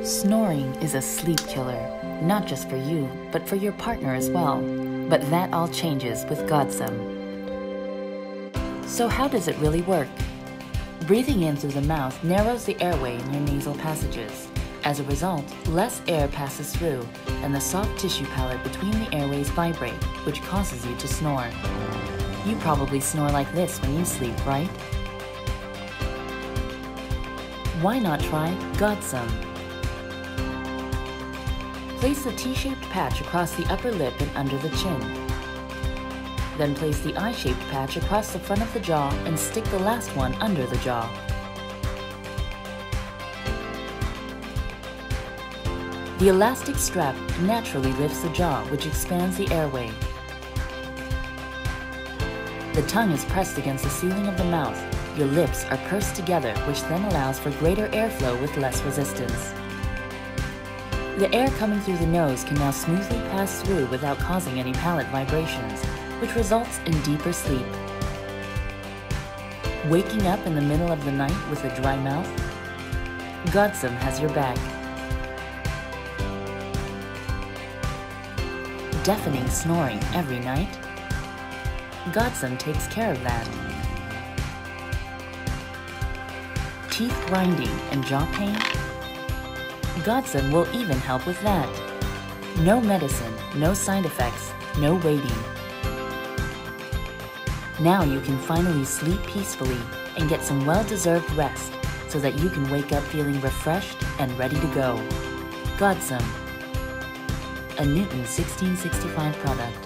Snoring is a sleep killer, not just for you, but for your partner as well. But that all changes with GODSUMM. So how does it really work? Breathing in through the mouth narrows the airway in your nasal passages. As a result, less air passes through, and the soft tissue palate between the airways vibrate, which causes you to snore. You probably snore like this when you sleep, right? Why not try GODSUMM? Place the T-shaped patch across the upper lip and under the chin. Then place the I-shaped patch across the front of the jaw and stick the last one under the jaw. The elastic strap naturally lifts the jaw, which expands the airway. The tongue is pressed against the ceiling of the mouth. Your lips are pursed together, which then allows for greater airflow with less resistance. The air coming through the nose can now smoothly pass through without causing any palate vibrations, which results in deeper sleep. Waking up in the middle of the night with a dry mouth? GODSUMM has your back. Deafening snoring every night? GODSUMM takes care of that. Teeth grinding and jaw pain? GODSUMM will even help with that. No medicine, no side effects, no waiting. Now you can finally sleep peacefully and get some well-deserved rest so that you can wake up feeling refreshed and ready to go. GODSUMM, a Newton 1665 product.